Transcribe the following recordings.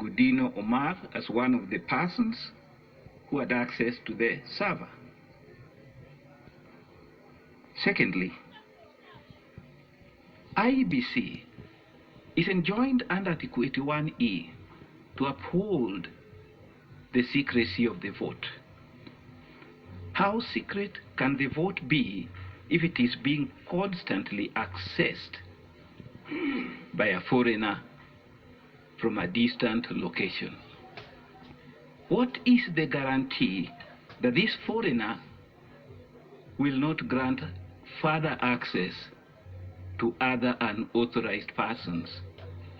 Gudino Omar as one of the persons who had access to the server. Secondly, IEBC is enjoined under Article 81E to uphold the secrecy of the vote. How secret can the vote be if it is being constantly accessed by a foreigner from a distant location? What is the guarantee that this foreigner will not grant further access to other unauthorized persons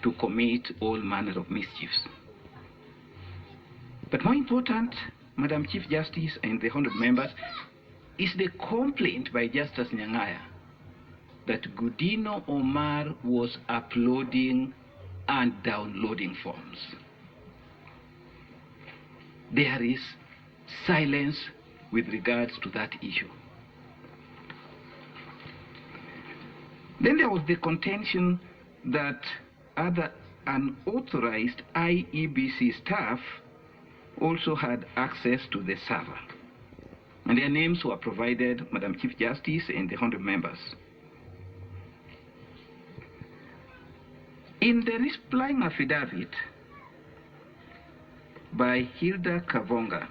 to commit all manner of mischiefs? But more important, Madam Chief Justice and the honored members, is the complaint by Justice Nyang'aya that Gudino Omar was uploading and downloading forms. There is silence with regards to that issue. Then there was the contention that other unauthorized IEBC staff also had access to the server. And their names were provided, Madam Chief Justice and the honored members. In the replying affidavit by Hilda Kavonga,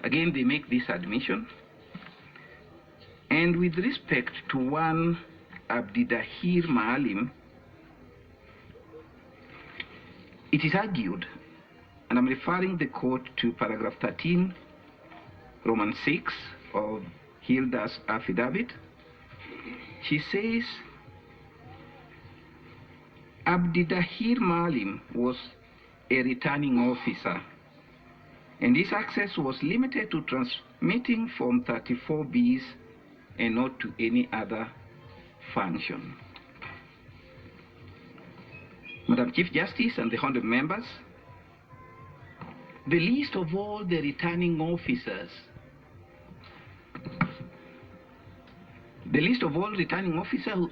again they make this admission, and with respect to one Abdidahir Maalim, it is argued, and I'm referring the court to paragraph 13, Roman 6 of Hilda's affidavit. She says, Abdidahir Maalim was a returning officer, and his access was limited to transmitting Form 34Bs and not to any other function. Madam Chief Justice and the honored members, the list of all the returning officers,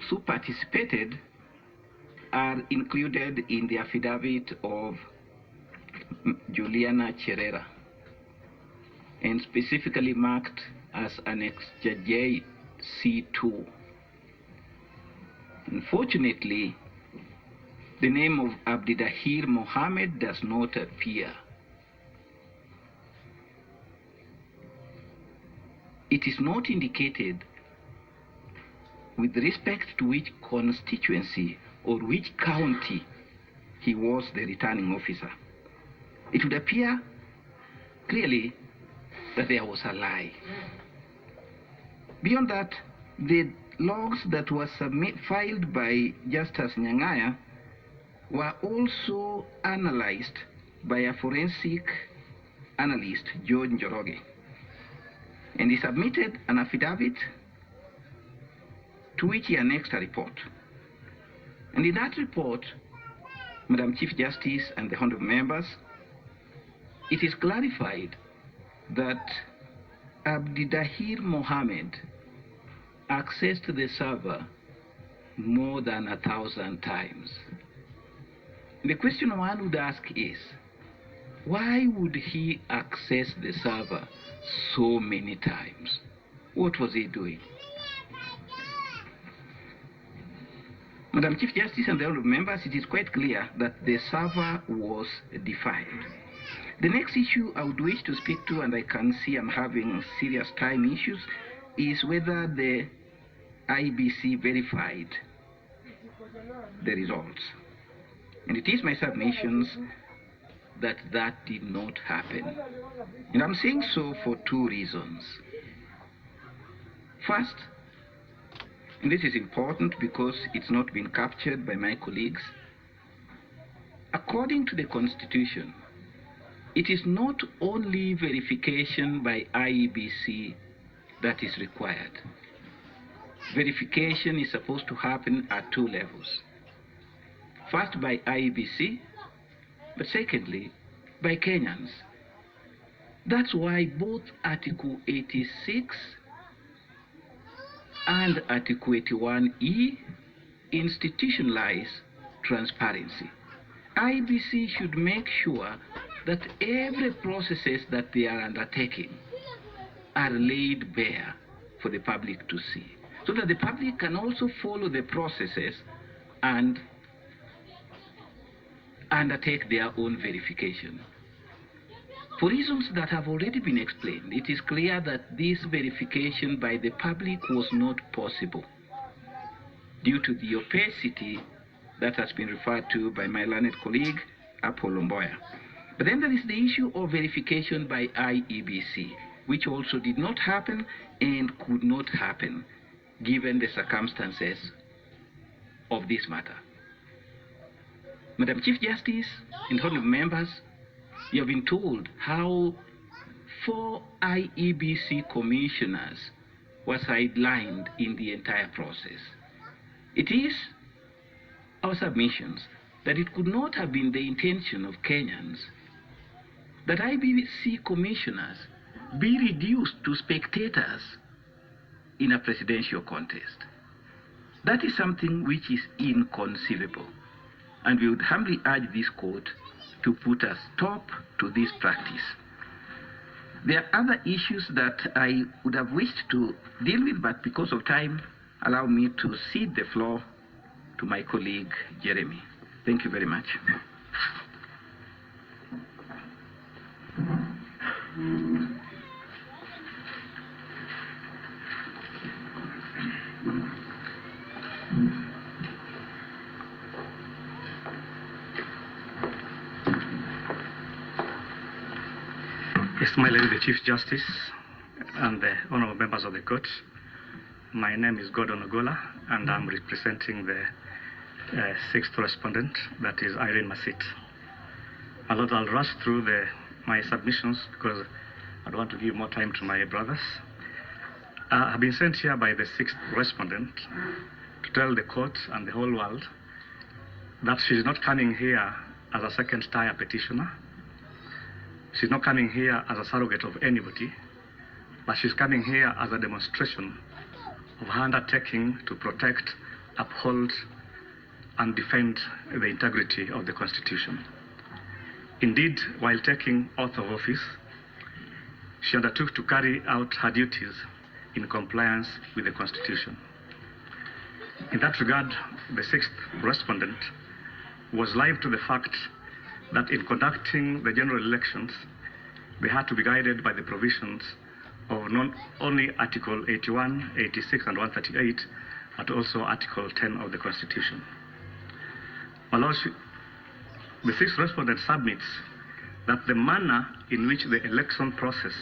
who participated are included in the affidavit of Juliana Cherera and specifically marked as Annex J C2. Unfortunately, the name of Abdidahir Mohammed does not appear. It is not indicated with respect to which constituency or which county he was the returning officer. It would appear clearly that there was a lie. Beyond that, the logs that were filed by Justice Nyang'aya were also analyzed by a forensic analyst, George Njoroge, and he submitted an affidavit to which he annexed a report. And in that report, Madam Chief Justice and the honourable members, it is clarified that Abdidahir Mohammed accessed the server more than 1,000 times. The question one would ask is, why would he access the server so many times? What was he doing? Madam Chief Justice and the honourable members, it is quite clear that the server was defiled. The next issue I would wish to speak to, and I can see I'm having serious time issues, is whether the IBC verified the results. And it is my submissions that that did not happen. And I'm saying so for two reasons. First, and this is important because it's not been captured by my colleagues, according to the Constitution, it is not only verification by IEBC that is required. Verification is supposed to happen at two levels. First by IEBC, but secondly by Kenyans. That's why both Article 86 and Article 81E institutionalize transparency. IBC should make sure that every processes that they are undertaking are laid bare for the public to see, so that the public can also follow the processes and undertake their own verification. For reasons that have already been explained, it is clear that this verification by the public was not possible due to the opacity that has been referred to by my learned colleague, Apollo Mboya. But then there is the issue of verification by IEBC, which also did not happen and could not happen given the circumstances of this matter. Madam Chief Justice and honorable members, you have been told how 4 IEBC commissioners were sidelined in the entire process. It is our submissions that it could not have been the intention of Kenyans that IEBC commissioners be reduced to spectators in a presidential contest. That is something which is inconceivable, and we would humbly urge this court to put a stop to this practice. There are other issues that I would have wished to deal with, but because of time, allow me to cede the floor to my colleague, Jeremy. Thank you very much. Yes, my lady, the Chief Justice and the honorable members of the court, my name is Gordon Ogola, and I'm representing the 6th respondent, that is Irene Masit. I'll rush through my submissions because I don't want to give more time to my brothers. I've been sent here by the 6th respondent to tell the court and the whole world that she's not coming here as a second-tier petitioner. She's not coming here as a surrogate of anybody, but she's coming here as a demonstration of her undertaking to protect, uphold, and defend the integrity of the Constitution. Indeed, while taking oath of office, she undertook to carry out her duties in compliance with the Constitution. In that regard, the 6th respondent was live to the fact that in conducting the general elections, they had to be guided by the provisions of not only Article 81, 86, and 138, but also Article 10 of the Constitution. My Lord, the 6th respondent submits that the manner in which the election process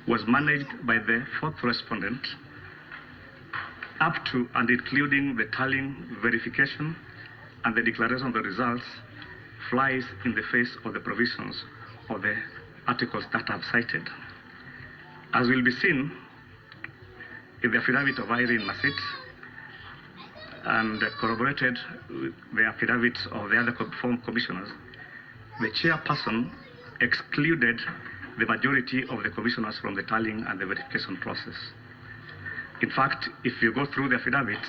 was managed by the 4th respondent, up to and including the tallying, verification, and the declaration of the results, flies in the face of the provisions of the articles that I've cited. As will be seen in the affidavit of Irene Masit and corroborated with the affidavits of the other form commissioners, the chairperson excluded the majority of the commissioners from the tallying and the verification process. In fact, if you go through the affidavits,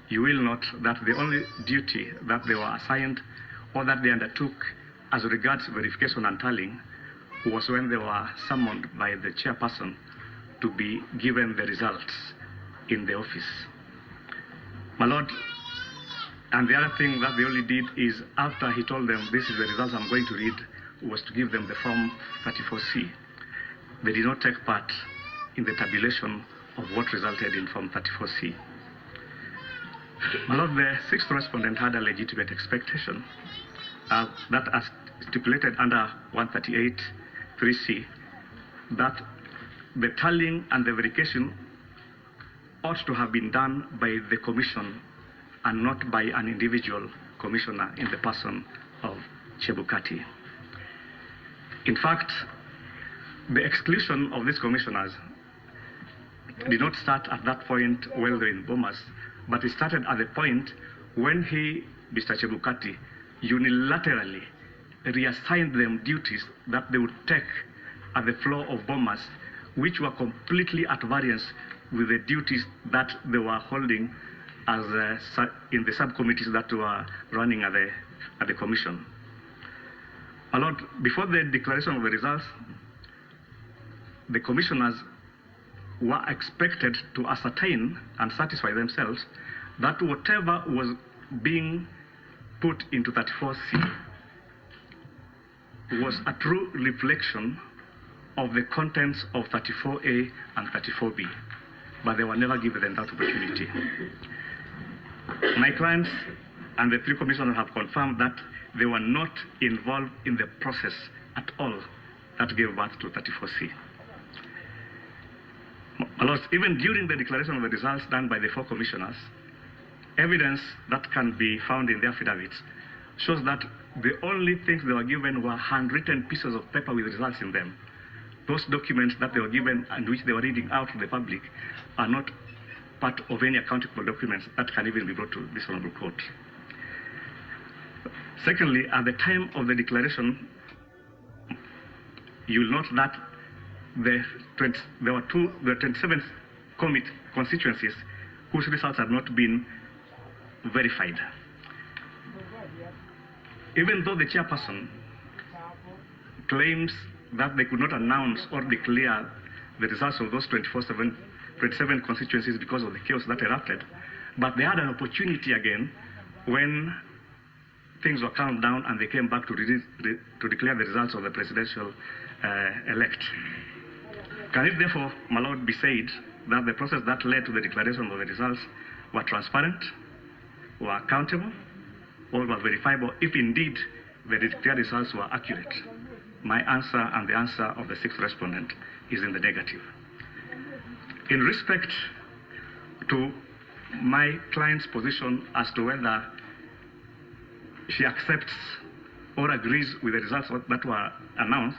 you will note that the only duty that they were assigned or that they undertook as regards verification and tallying was when they were summoned by the chairperson to be given the results in the office. My Lord, and the other thing that they only did is after he told them this is the results I'm going to read, was to give them the form 34C. They did not take part in the tabulation of what resulted in form 34C. My Lord, the 6th respondent had a legitimate expectation that as stipulated under 138(3)(c, that the tallying and the verification ought to have been done by the commission and not by an individual commissioner in the person of Chebukati. In fact, the exclusion of these commissioners did not start at that point while they're in Bomas, but it started at the point when he, Mr. Chebukati, unilaterally reassigned them duties that they would take at the floor of Bomas, which were completely at variance with the duties that they were holding as in the subcommittees that were running at the commission. My Lord, before the declaration of the results, the commissioners were expected to ascertain and satisfy themselves that whatever was being put into 34C was a true reflection of the contents of 34A and 34B, but they were never given that opportunity. My clients and the three commissioners have confirmed that they were not involved in the process at all that gave birth to 34C. Even during the declaration of the results done by the four commissioners, evidence that can be found in the affidavits shows that the only things they were given were handwritten pieces of paper with results in them. Those documents that they were given and which they were reading out to the public are not part of any accountable documents that can even be brought to this honorable court. Secondly, at the time of the declaration, you will note that there were 27 constituencies whose results had not been verified. Even though the chairperson claims that they could not announce or declare the results of those 27 constituencies because of the chaos that erupted, but they had an opportunity again when things were calmed down and they came back to declare the results of the presidential elect. Can it therefore, my Lord, be said that the process that led to the declaration of the results were transparent, were accountable, or were verifiable if indeed the declared results were accurate? My answer and the answer of the sixth respondent is in the negative. In respect to my client's position as to whether she accepts or agrees with the results that were announced,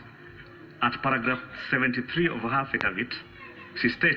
at paragraph 73 of her affidavit, she states